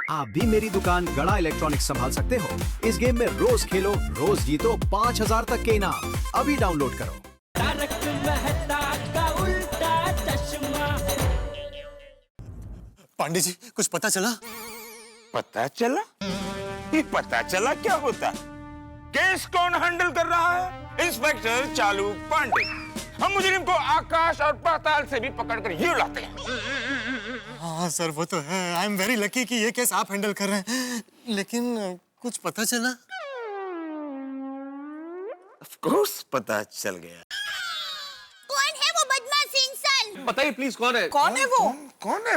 आप भी मेरी दुकान गड़ा इलेक्ट्रॉनिक्स संभाल सकते हो। इस गेम में रोज खेलो, रोज जीतो 5000 तक के इनाम। अभी डाउनलोड करो। तारक मेहता का उल्टा चश्मा। पांडे जी, कुछ पता चला? पता चला? ये पता चला क्या होता? केस कौन हैंडल कर रहा है? इंस्पेक्टर चालू पांडे। हम मुजरिम को आकाश और पाताल से भी पकड़कर यूं लाते हैं। हाँ सर, वो तो है। आई एम वेरी लकी कि ये केस आप हैंडल कर रहे हैं। लेकिन कुछ पता चला? ऑफ कोर्स पता चल गया। कौन है वो बदमाश इंसान? बताइए प्लीज, कौन है? कौन है वो? कौन है?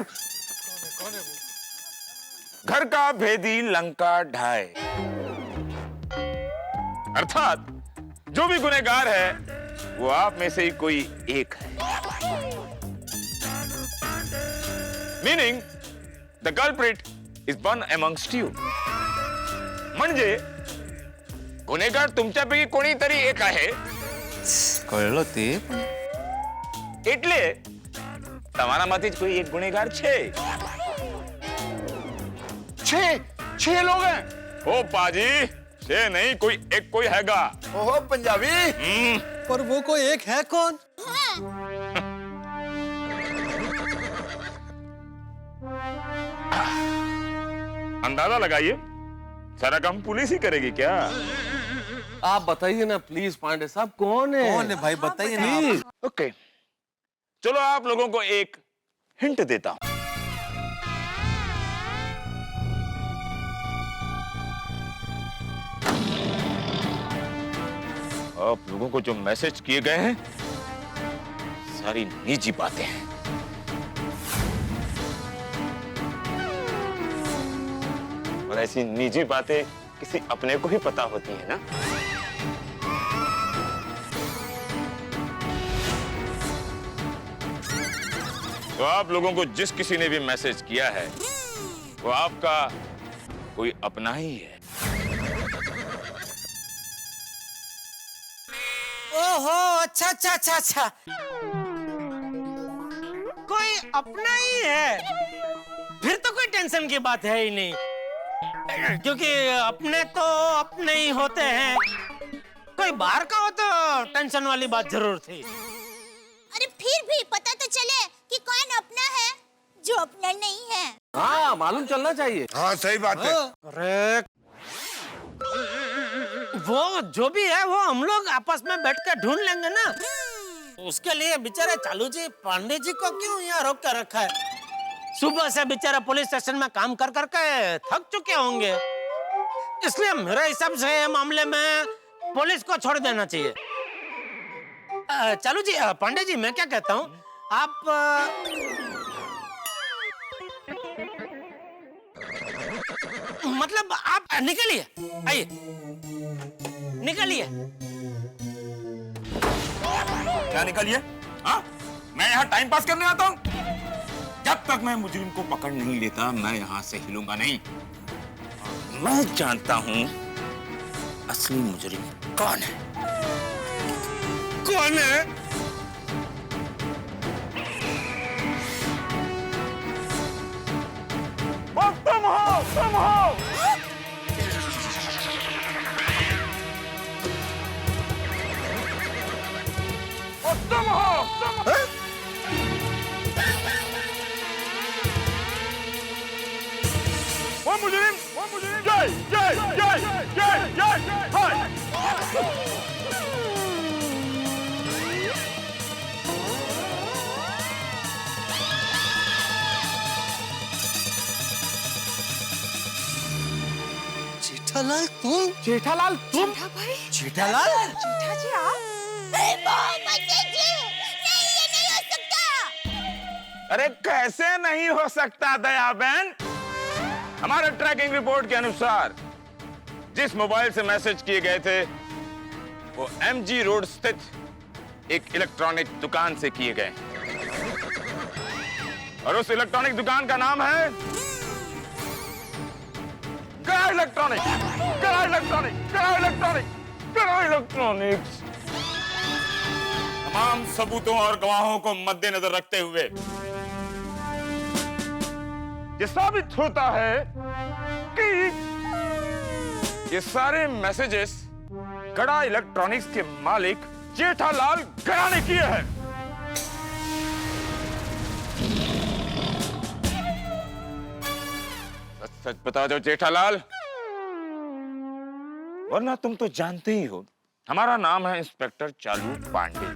घर का भेदी लंका ढाए। अर्थात जो भी गुनहगार है वो आप में से ही कोई एक है। Meaning the culprit is one amongst you. म्हणजे गुन्हेगार तुमच्यापैकी कोणीतरी एक आहे। कळलं ते? એટલે તમારામાંથી જ કોઈ એક ગુનેગાર છે। छह लोग हैं। ओ पाजी, छह नहीं, कोई एक कोई हैगा। ओहो पंजाबी। पर वो कोई एक है कौन? अंदाजा लगाइए। सारा काम पुलिस ही करेगी क्या? आप बताइए ना प्लीज पांडे साहब, कौन है? कौन है भाई, बताइए ना आप। ओके, चलो आप लोगों को एक हिंट देता हूं। आप लोगों को जो मैसेज किए गए हैं सारी निजी बातें हैं। और ऐसी निजी बातें किसी अपने को ही पता होती है ना। तो आप लोगों को जिस किसी ने भी मैसेज किया है वो आपका कोई अपना ही है। ओहो, अच्छा अच्छा अच्छा अच्छा, कोई अपना ही है। फिर तो कोई टेंशन की बात है ही नहीं, क्योंकि अपने तो अपने ही होते हैं। कोई बाहर का हो तो टेंशन वाली बात जरूर थी। अरे फिर भी पता तो चले कि कौन अपना है जो अपना नहीं है। हाँ, मालूम चलना चाहिए। हाँ सही बात है। अरे वो जो भी है वो हम लोग आपस में बैठ कर ढूंढ लेंगे ना। उसके लिए बेचारे चालू जी पांडे जी को क्यों यहाँ रोक कर रखा है? सुबह से बेचारे पुलिस स्टेशन में काम कर करके थक चुके होंगे। इसलिए मेरे हिसाब से मामले में पुलिस को छोड़ देना चाहिए। चालू जी, पांडे जी, मैं क्या कहता हूँ, आप मतलब आप निकलिए, आइए निकलिए। क्या निकलिए? हाँ, मैं यहाँ टाइम पास करने आता हूँ। जब तक मैं मुजरिम को पकड़ नहीं लेता मैं यहाँ से हिलूंगा नहीं। मैं जानता हूँ असली मुजरिम कौन है। कौन है? तुम हो, तुम हो। तुम हो, तुम। वो मुजरिम, जय जय जय जय जय हाय। जेठालाल तुम? जेठालाल तुम? जेठालाल? नहीं, ये नहीं हो सकता। अरे कैसे नहीं हो सकता दया बहन? हमारे ट्रैकिंग रिपोर्ट के अनुसार जिस मोबाइल से मैसेज किए गए थे वो एमजी रोड स्थित एक इलेक्ट्रॉनिक दुकान से किए गए और उस इलेक्ट्रॉनिक दुकान का नाम है गड़ा इलेक्ट्रॉनिक। गड़ा इलेक्ट्रॉनिक, गड़ा इलेक्ट्रॉनिक, गड़ा इलेक्ट्रॉनिक्स। तमाम सबूतों और गवाहों को मद्देनजर रखते हुए ये साबित होता है कि ये सारे मैसेजेस गड़ा इलेक्ट्रॉनिक्स के मालिक जेठालाल गड़ा ने किए हैं। सच सच बता दो जेठालाल, वरना तुम तो जानते ही हो हमारा नाम है इंस्पेक्टर चालू पांडे।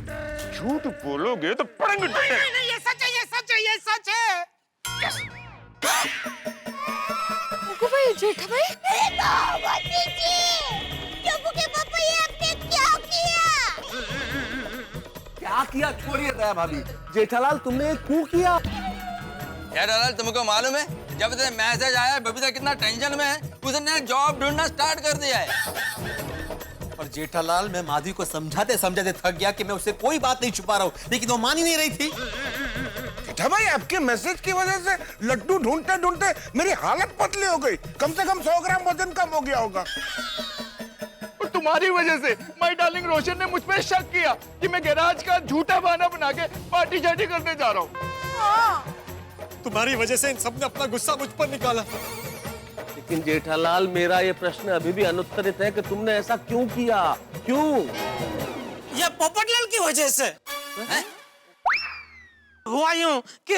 झूठ बोलोगे तो पड़ेंगे डंडे। नहीं, ये सच है, ये सच है, ये सच है। भाई जेठा भाई, अरे भगवती जी, टप्पू के पापा ये आपने क्या किया? क्या किया छोड़िए दया भाभी, जेठालाल तुमने एक coup किया। जेठालाल तुमको मालूम है जब से मैसेज आया बबीता कितना टेंशन में है, उसने जॉब ढूंढना स्टार्ट कर दिया है। और जेठालाल मैं माधवी को समझाते समझाते थक गया कि मैं उससे कोई बात नहीं छुपा रहा हूँ, लेकिन वो मान ही नहीं रही थी। जेठा भाई आपके मैसेज की वजह से लड्डू ढूंढते ढूंढते मेरी हालत पतली हो गई, कम से कम 100 ग्राम वजन कम हो गया होगा। और तुम्हारी वजह से माय डार्लिंग रोशन ने मुझ पर शक किया कि मैं गैराज का झूठा बहाना बना के पार्टी शार्टी करने जा रहा हूँ। तुम्हारी वजह से इन सब ने अपना गुस्सा मुझ पर निकाला। लेकिन जेठालाल मेरा ये प्रश्न अभी भी अनुत्तरित है कि तुमने ऐसा क्यों किया, क्यों? ये पोपटलाल की वजह से हुआ यूं कि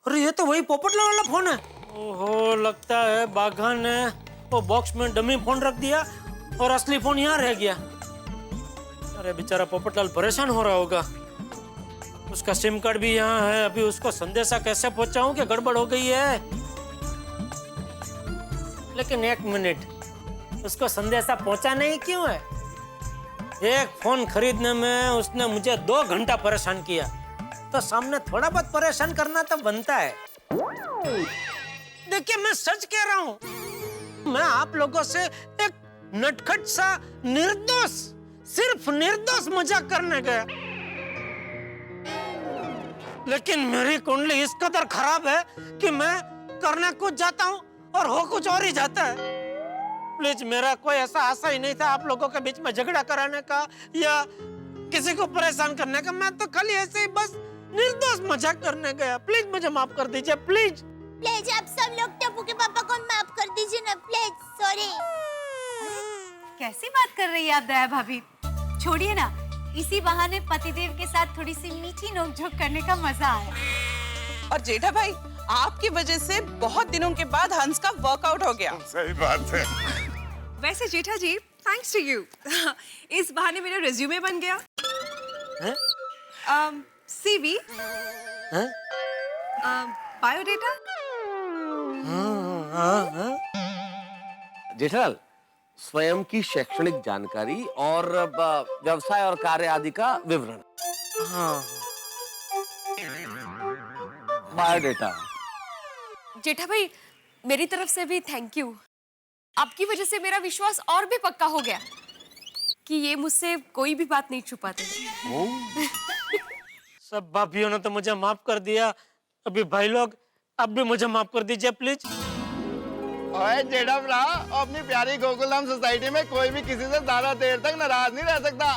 अरे ये तो वही पोपटलाल वाला फोन है। ओहो, लगता है बाघा ने वो बॉक्स में डमी फोन रख दिया और असली फोन यहाँ रह गया। अरे बेचारा पोपटलाल परेशान हो रहा होगा। उसका सिम कार्ड भी यहाँ है, अभी उसको संदेशा कैसे पहुंचाऊं कि गड़बड़ हो गई है। लेकिन एक मिनट, उसको संदेशा पहुंचाना ही क्यों है? एक फोन खरीदने में उसने मुझे 2 घंटा परेशान किया, तो सामने थोड़ा बहुत परेशान करना तो बनता है। देखिए मैं सच कह रहा हूं, मैं आप लोगों से एक नटखट सा निर्दोष, सिर्फ निर्दोष मजाक करने गया, लेकिन मेरी कुंडली इस कदर खराब है कि मैं करने कुछ जाता हूं और हो कुछ और ही जाता है। प्लीज, मेरा कोई ऐसा आशा ही नहीं था आप लोगों के बीच में झगड़ा कराने का या किसी को परेशान करने का। मैं तो खाली ऐसे ही बस निर्दोष मजाक करने गया। प्लीज मुझे माफ कर दीजिए, प्लीज। प्लीज आप सब लोग टप्पू के पापा को माफ कर दीजिए ना, प्लीज। सॉरी। कैसी बात कर रही है आप दया भाभी? छोड़िए ना, इसी बहाने पतिदेव के साथ थोड़ी सी मीठी नोकझोंक करने का मजा आया। और जेठा भाई, आपकी वजह से बहुत दिनों के बाद हंस का वर्कआउट हो गया। सही बात है। वैसे जेठा जी, थैंक्स टू यू, इस बहाने मेरा रिज्यूमे बन गया। CV, biodata. जेठालाल, स्वयं की शैक्षणिक जानकारी और व्यवसाय और कार्य आदि का विवरण। बायोडेटा। जेठा भाई, मेरी तरफ से भी थैंक यू। आपकी वजह से मेरा विश्वास और भी पक्का हो गया कि ये मुझसे कोई भी बात नहीं छुपाते। सब भाभियों ने तो मुझे माफ कर दिया, अभी भाई लोग अब भी मुझे माफ कर दीजिए प्लीज। ओए जेठा भरा, अपनी प्यारी गोकुलधाम सोसाइटी में कोई भी किसी से ज्यादा देर तक नाराज नहीं रह सकता।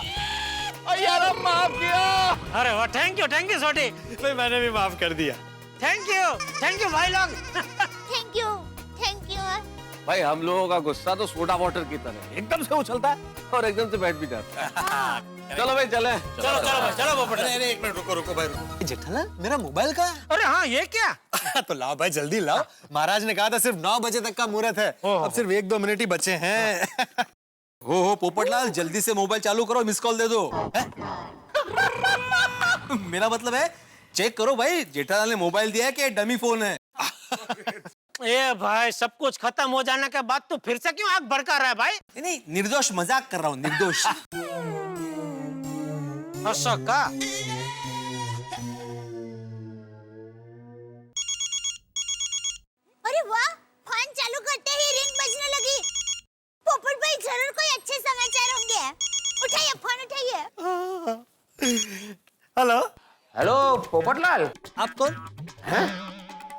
और यार अब माफ किया। अरे वाह, थैंक यू छोटी। भाई मैंने भी माफ कर दिया। थैंक यू भाई लोग। थैंक यू भाई हम लोगों का गुस्सा तो सोडा वाटर की तरह एकदम से उछलता है और एकदम से बैठ भी जाता है। चलो भाई चले। चलो पोपट। अरे एक मिनट रुको भाई रुको। जेठालाल, मेरा मोबाइल कहाँ है? अरे हाँ, ये क्या? तो लाओ भाई, जल्दी लाओ। महाराज ने कहा था सिर्फ 9 बजे तक का मुहूर्त है, अब सिर्फ 1-2 मिनट ही बचे हैं। हो पोपटलाल, जल्दी से मोबाइल चालू करो, मिस कॉल दे दो। मेरा मतलब है चेक करो भाई, जेठालाल ने मोबाइल दिया है कि डमी फोन है। ए भाई, सब कुछ खत्म हो जाने के बाद तो फिर से क्यों आग भड़का रहा है भाई? नहीं, निर्दोष मजाक कर रहा हूँ, निर्दोष। ऐसा का? अरे वाह, फोन चालू करते ही रिंग बजने लगी। पोपट भाई, जरूर कोई अच्छे समाचार होंगे। उठाइए फोन, उठाइए। हेलो हेलो पोपटलाल, आप कौन?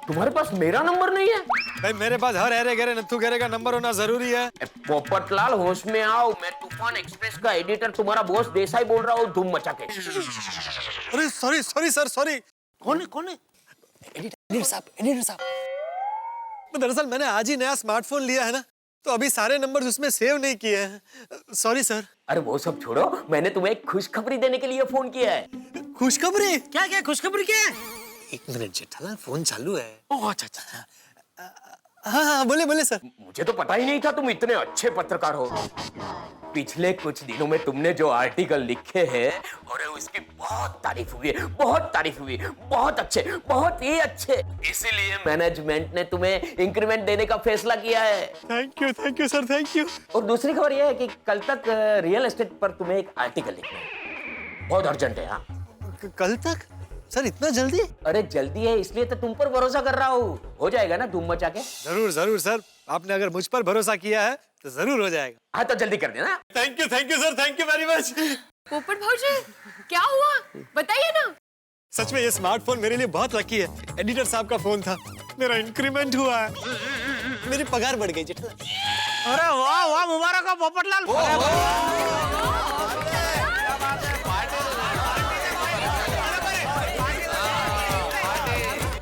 तुम्हारे पास मेरा नंबर नहीं है? भाई मेरे पास हर अरे गहरे नत्थु गहरे का नंबर होना जरूरी है। पोपटलाल होश में आओ, मैं तूफान एक्सप्रेस का एडिटर तुम्हारा बॉस देसाई बोल रहा हूँ धूम मचा के। अरे सॉरी सर, सॉरी। कौन है? एडिटर साहब, दरअसल मैंने आज ही नया स्मार्टफोन लिया है ना, तो अभी सारे नंबर्स उसमें सेव नहीं किए हैं। Sorry sir. अरे वो सब छोड़ो, मैंने तुम्हें एक खुशखबरी देने के लिए फोन किया है। खुशखबरी? क्या क्या खुशखबरी क्या है? 1 मिनट जेठालाल, फोन चालू है। ओह अच्छा अच्छा। हाँ, बोले बोले सर। मुझे तो पता ही नहीं था तुम इतने अच्छे पत्रकार हो। पिछले कुछ दिनों में तुमने जो आर्टिकल लिखे हैं और उसकी बहुत तारीफ हुई है, बहुत तारीफ हुई, बहुत अच्छे, बहुत ही अच्छे। इसीलिए मैनेजमेंट ने तुम्हें इंक्रीमेंट देने का फैसला किया है। Thank you sir, thank you. और दूसरी खबर यह है कि कल तक रियल एस्टेट पर तुम्हें एक आर्टिकल लिखना है, बहुत अर्जेंट है। हाँ, कल तक? सर इतना जल्दी? अरे जल्दी है इसलिए तो तुम पर भरोसा कर रहा हूँ। हो जाएगा ना धूम मचा के? जरूर जरूर सर, आपने अगर मुझ पर भरोसा किया है तो जरूर हो जाएगा। हाँ तो जल्दी कर देना। Thank you sir, thank you very much. पोपट भाऊजी, क्या हुआ बताइए ना। सच में ये स्मार्टफोन मेरे लिए बहुत लकी है। एडिटर साहब का फोन था, मेरा इंक्रीमेंट हुआ है, मेरी पगार बढ़ गई जेठालाल। अरे वाह वाह, मुबारक हो पोपटलाल।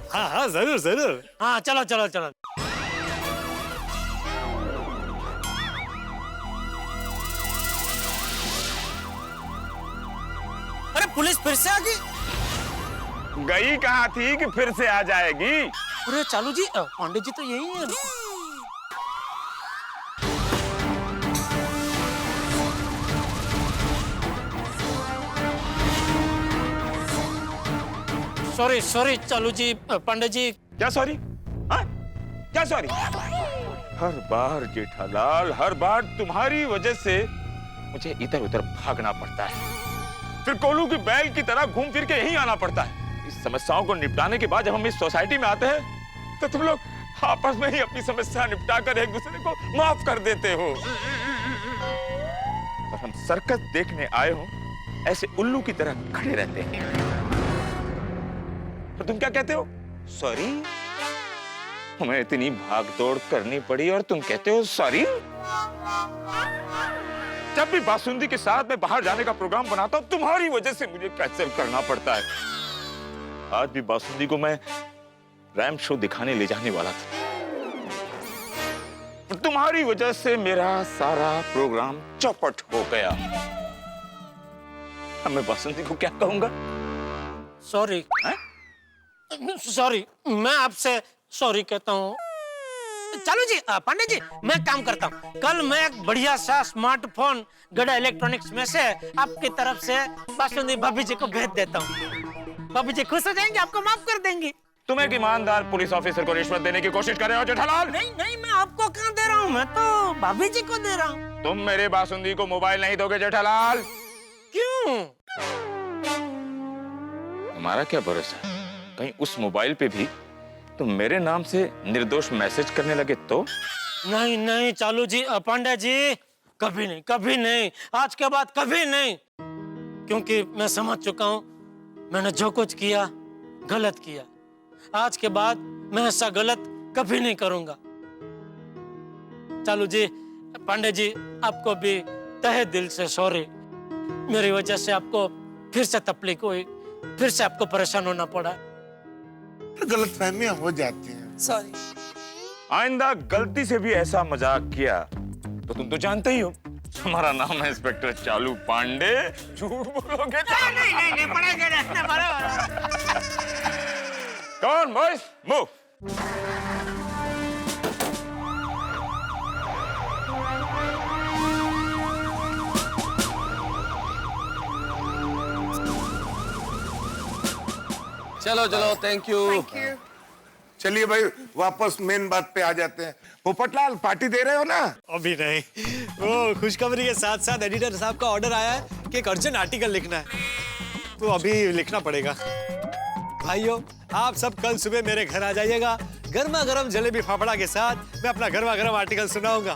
हाँ जरूर जरूर। हाँ चलो चलो चलो। अरे पुलिस फिर से आ गई? गई कहाँ थी कि फिर से आ जाएगी? अरे चालू जी, पांडे जी तो यही है। सॉरी सॉरी चालू जी, पांडे जी। क्या सॉरी? हाँ? क्या सॉरी? हर बार जेठालाल, हर बार तुम्हारी वजह से मुझे इधर उधर भागना पड़ता है, फिर कोलू की बैल की तरह घूम फिर के यहीं आना पड़ता है। इस समस्याओं को निपटाने के बाद जब हम इस सोसाइटी में आते हैं तो तुम लोग आपस में ही अपनी समस्या निपटा कर एक दूसरे को माफ कर देते हो। और हम सर्कस देखने आए हो ऐसे उल्लू की तरह खड़े रहते हैं, तो तुम क्या कहते हो? सॉरी। हमें इतनी भागदौड़ करनी पड़ी और तुम कहते हो सॉरी? जब भी बासुंदी के साथ मैं बाहर जाने का प्रोग्राम बनाता हूं, तुम्हारी वजह से मुझे कैंसिल करना पड़ता है। आज भी बासुंदी को मैं रैम्प शो दिखाने ले जाने वाला था, तुम्हारी वजह से मेरा सारा प्रोग्राम चौपट हो गया। अब मैं बासुंदी को क्या कहूंगा? सॉरी सॉरी, मैं आपसे सॉरी कहता हूँ। चलो जी, पांडे जी, मैं काम करता हूँ। कल मैं एक बढ़िया सा स्मार्टफोन गड़ा इलेक्ट्रॉनिक्स में से आपकी तरफ से बासुंदी भाभी जी को भेज देता हूँ। भाभी जी खुश हो जाएंगे, आपको माफ कर देंगी। तुम एक ईमानदार पुलिस ऑफिसर को रिश्वत देने की कोशिश कर रहे हो जेठालाल? नहीं नहीं, मैं आपको कहाँ दे रहा हूँ, मैं तो भाभी जी को दे रहा हूँ। तुम मेरे बासुंदी को मोबाइल नहीं दोगे जेठालाल? क्यों? तुम्हारा क्या भरोसा है, कहीं उस मोबाइल पे भी तुम मेरे नाम से निर्दोष मैसेज करने लगे तो? नहीं नहीं चालू जी, पांडे जी, कभी नहीं, कभी नहीं, आज के बाद कभी नहीं। क्योंकि मैं समझ चुका हूँ मैंने जो कुछ किया गलत किया। आज के बाद मैं ऐसा गलत कभी नहीं करूंगा। चालू जी, पांडे जी, आपको भी तहे दिल से सॉरी। मेरी वजह से आपको फिर से तकलीफ हुई, फिर से आपको परेशान होना पड़ा। गलतफहमियां हो जाती हैं। सॉरी। आइंदा गलती से भी ऐसा मजाक किया तो तुम तो जानते ही हो हमारा नाम है इंस्पेक्टर चालू पांडे। झूठ बोलोगे तो नहीं पड़ेगा। कौन बॉयज मूव। चलो चलो, थैंक यू। चलिए भाई, वापस मेन बात पे आ जाते हैं। पोपटलाल, पार्टी दे रहे हो ना? अभी नहीं, वो खुशखबरी के साथ साथ एडिटर साहब का ऑर्डर आया है कि एक अर्जेंट आर्टिकल लिखना है, तो अभी लिखना पड़ेगा। भाइयों, आप सब कल सुबह मेरे घर आ जाइएगा, गर्मा गर्म जलेबी फाफड़ा के साथ मैं अपना गर्मा गर्म आर्टिकल सुनाऊंगा।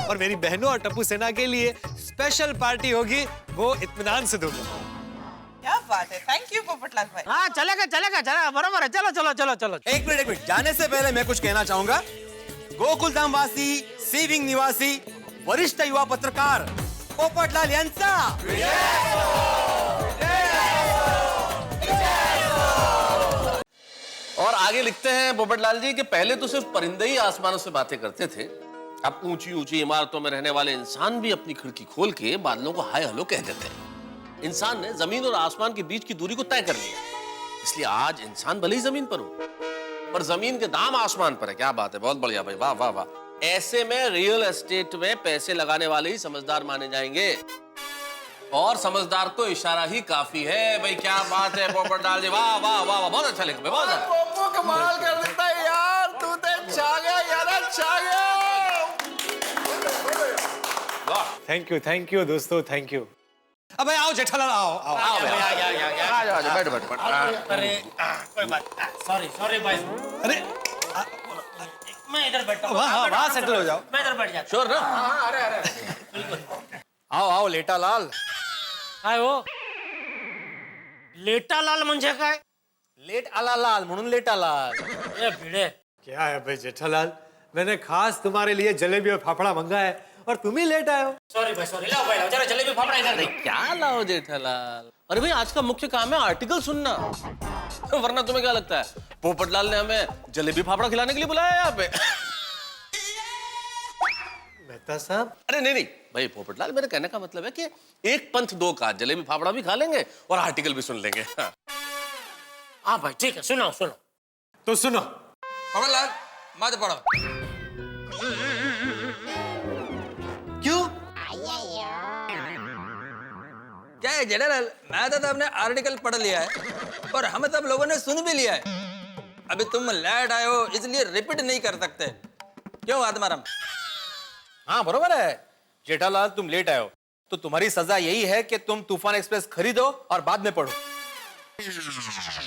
और मेरी बहनों और टप्पू सेना के लिए स्पेशल पार्टी होगी, वो इत्मीनान से दूंगा। क्या बात है, थैंक यू पोपटलाल भाई। हाँ चलेगा चलेगा, चलेगा, बराबर है। चलो चलो चलो चलो। एक मिनट, जाने से पहले मैं कुछ कहना चाहूंगा। गोकुलधाम वासी, सीविंग निवासी, वरिष्ठ युवा पत्रकार पोपटलाल यांचा और आगे लिखते हैं पोपटलाल जी कि पहले तो सिर्फ परिंदे ही आसमानों से बातें करते थे, अब ऊंची ऊंची इमारतों में रहने वाले इंसान भी अपनी खिड़की खोल के बादलों को हाय हेलो कह देते हैं। इंसान ने जमीन और आसमान के बीच की दूरी को तय कर लिया, इसलिए आज इंसान भले ही जमीन पर हो पर जमीन के दाम आसमान पर है। क्या बात है, बहुत बढ़िया भाई, वाह वाह वाह। ऐसे में रियल एस्टेट में पैसे लगाने वाले ही समझदार माने जाएंगे और समझदार को इशारा ही काफी है। भाई क्या बात है पोपटलाल जी, वाह वाह वाह वाह, बहुत अच्छा लिखा, बहुत अच्छा। पोपो कमाल कर देता है यार, तू तो छा गया यार, छा गया। थैंक यू दोस्तों, थैंक यू। अब आओ जेठालाल, आओ आओ आओ बैठ बैठ बैठ। अरे कोई बात, सॉरी भाई। अरे मैं इधर बैठा हूँ, वहाँ सेटल हो जाओ। मैं इधर बैठ जाता श्योर ना? बिल्कुल। आओ आओ लेटा लाल। काय हो लेटा लाल म्हणजे काय? लेट आला लाल म्हणून लेटा लाल। ये भिड़े क्या है भाई जेठालाल, मैंने खास तुम्हारे लिए जलेबी और फाफड़ा मंगा है और तुम ही लेट आए हो। सॉरी भाई, सॉरी। लाओ भाई, लाओ जरा जलेबी फाफड़ा इधर दे। क्या लाओ जेठालाल? अरे भाई आज का मुख्य काम है आर्टिकल सुनना, वरना तुम्हें क्या लगता है पोपटलाल ने हमें जलेबी फाफड़ा खिलाने के लिए बुलाया है यहाँ पे? मेहता साहब, अरे नहीं नहीं भाई पोपटलाल, मेरे कहने का मतलब है कि एक पंथ दो काज, जलेबी फाफड़ा भी खा लेंगे और आर्टिकल भी सुन लेंगे। हाँ भाई ठीक है, सुनो सुनो। तो सुनो। पोपटलाल मत पढ़ो। क्यों? क्या है जेठालाल, मैं तो अपने आर्टिकल पढ़ लिया है और हम सब लोगों ने सुन भी लिया है। अभी तुम लेट आए हो इसलिए रिपीट नहीं कर सकते, क्यों आत्माराम? हाँ बरोबर है जेठालाल, तुम लेट आए हो तो तुम्हारी सजा यही है कि तुम तूफान एक्सप्रेस खरीदो और बाद में पढ़ो।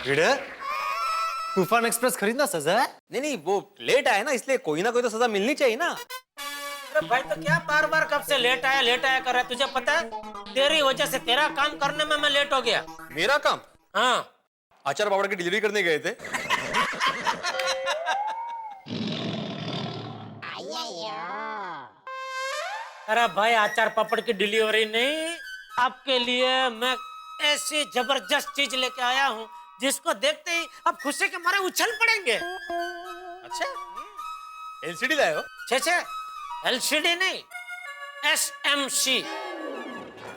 भिड़े, तूफान एक्सप्रेस खरीदना सजा है? नहीं नहीं, वो लेट आए ना, इसलिए कोई ना कोई तो सजा मिलनी चाहिए ना। अरे भाई तो क्या बार बार कब से लेट आया कर रहा है? तुझे पता है तेरी वजह से तेरा काम करने में मैं लेट हो गया। मेरा काम? हाँ, अचार पापड़ की डिलीवरी करने गए थे। अरे भाई अचार पापड़ की डिलीवरी नहीं, आपके लिए मैं ऐसी जबरदस्त चीज लेके आया हूँ जिसको देखते ही आप खुशी के मारे उछल पड़ेंगे। अच्छा, एलसीडी लाए हो? छे एलसीडी नहीं, SMC।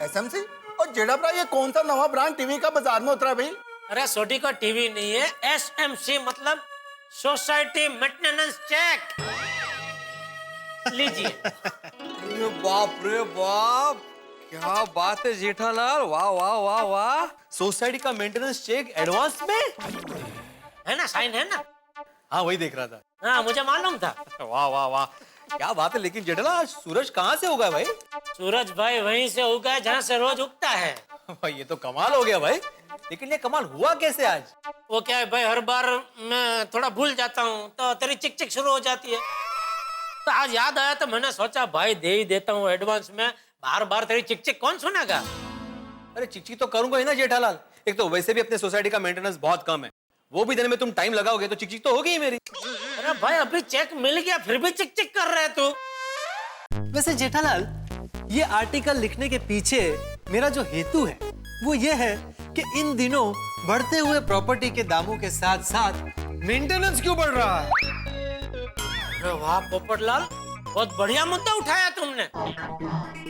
एसएमसी? और जेड़ा भरा ये कौन सा नवा ब्रांड टीवी का बाजार में उतरा भाई? अरे सोटी का टीवी नहीं है, SMC मतलब सोसाइटी मेंटेनेंस चेक। लीजिए। बाप रे बाप, क्या बात है जेठालाल, वाह वाह वाह वाह। सोसाइटी का मेंटेनेंस चेक एडवांस में है ना, साइन है ना? हाँ वही देख रहा था। हाँ मुझे मालूम था। वाह वाह वाह, क्या बात है। लेकिन जेठालाल आज सूरज कहाँ से उगा भाई? सूरज भाई वहीं से उगा है जहाँ से रोज उगता है। भाई ये तो कमाल हो गया भाई, लेकिन ये कमाल हुआ कैसे आज? वो क्या है भाई, हर बार मैं थोड़ा भूल जाता हूँ तो तेरी चिक चिक शुरू हो जाती है, तो आज याद आया तो मैंने सोचा भाई दे ही देता हूँ एडवांस में, बार बार तेरी चिक चिक कौन सुनेगा? अरे चिकचिक तो करूंगा ही ना जेठालाल, एक तो वैसे भी अपने सोसाइटी का मेंटेनेंस बहुत कम है, वो भी देने में तुम टाइम लगाओगे तो चिकचिक तो होगी ही मेरी। अरे भाई अभी चेक मिल गया फिर भी चिक चिक कर रहे तू। वैसे जेठालाल, ये आर्टिकल लिखने के पीछे मेरा जो हेतु है वो ये है कि इन दिनों बढ़ते हुए प्रॉपर्टी के दामों के साथ साथ मेंटेनेंस क्यों बढ़ रहा है। अरे वाह पोपटलाल, बहुत बढ़िया मुद्दा उठाया तुमने।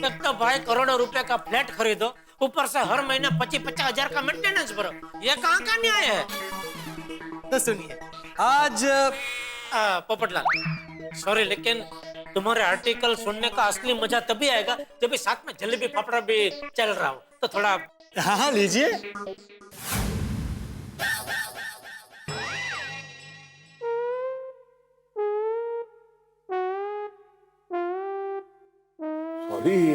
एक तो भाई करोड़ों रुपए का फ्लैट खरीदो, ऊपर से हर महीने 25-50 हजार का मेंटेनेंस भरो, ये कहाँ का न्याय है? तो सुनिए, आज पोपटलाल सॉरी, लेकिन तुम्हारे आर्टिकल सुनने का असली मजा तभी आएगा जब साथ में जलेबी फाफड़ा भी चल रहा हो, तो थोड़ा। हाँ लीजिए। सॉरी,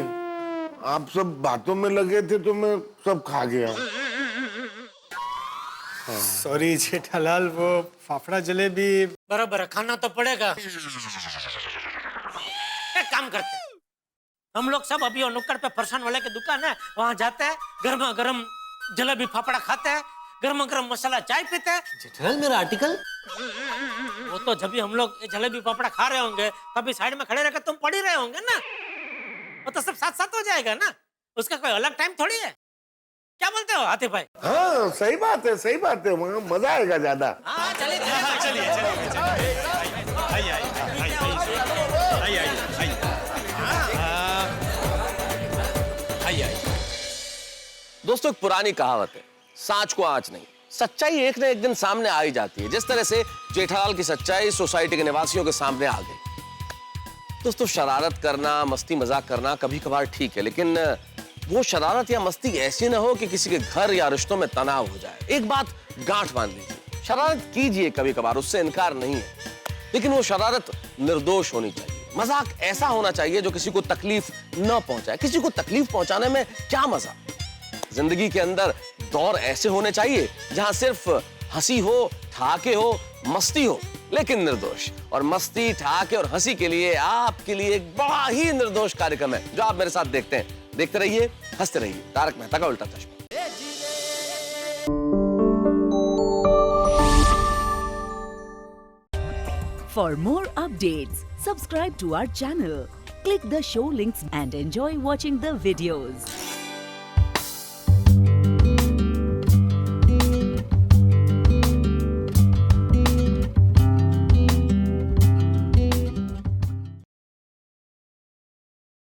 आप सब बातों में लगे थे तो मैं सब खा गया। सॉरी जेठालाल, वो फाफड़ा जलेबी बराबर खाना तो पड़ेगा। एक काम करते हैं, हम लोग सब अभी नुक्कड़ पे फरसान वाले की दुकान है, वहां जाते हैं, गर्मा गर्म जलेबी फाफड़ा खाते हैं, गर्मा गर्म मसाला चाय पीते हैं। जेठालाल मेरा आर्टिकल? वो तो जब भी हम लोग जलेबी फाफड़ा खा रहे होंगे तभी साइड में खड़े रहकर तुम पढ़ ही रहे होंगे ना, वो तो सब साथ साथ हो जाएगा ना, उसका कोई अलग टाइम थोड़ी है। क्या बोलते हो आतिफ भाई? हाँ सही बात है, सही बात है, वहाँ मजा आएगा ज्यादा। हाँ चलिए दोस्तों, एक पुरानी कहावत है, सांच को आंच नहीं, सच्चाई एक न एक दिन सामने आ ही जाती है। जिस तरह से जेठालाल की सच्चाई सोसाइटी के निवासियों के सामने आ गई। दोस्तों, शरारत करना, मस्ती मजाक करना कभी कभार ठीक है, लेकिन वो शरारत या मस्ती ऐसी ना हो कि किसी के घर या रिश्तों में तनाव हो जाए। एक बात गांठ बांध लीजिए, शरारत कीजिए कभी कभार, उससे इनकार नहीं है, लेकिन वो शरारत निर्दोष होनी चाहिए। मजाक ऐसा होना चाहिए जो किसी को तकलीफ न पहुंचाए। किसी को तकलीफ पहुंचाने में क्या मजा? जिंदगी के अंदर दौर ऐसे होने चाहिए जहां सिर्फ हंसी हो, ठहाके हो, मस्ती हो, लेकिन निर्दोष। और मस्ती, ठहाके और हंसी के लिए आपके लिए एक बड़ा ही निर्दोष कार्यक्रम है जो आप मेरे साथ देखते हैं। देखते रहिए, हंसते रहिए, तारक मेहता का उल्टा चश्मा। For more updates, subscribe to our channel, click the show links and enjoy watching the videos.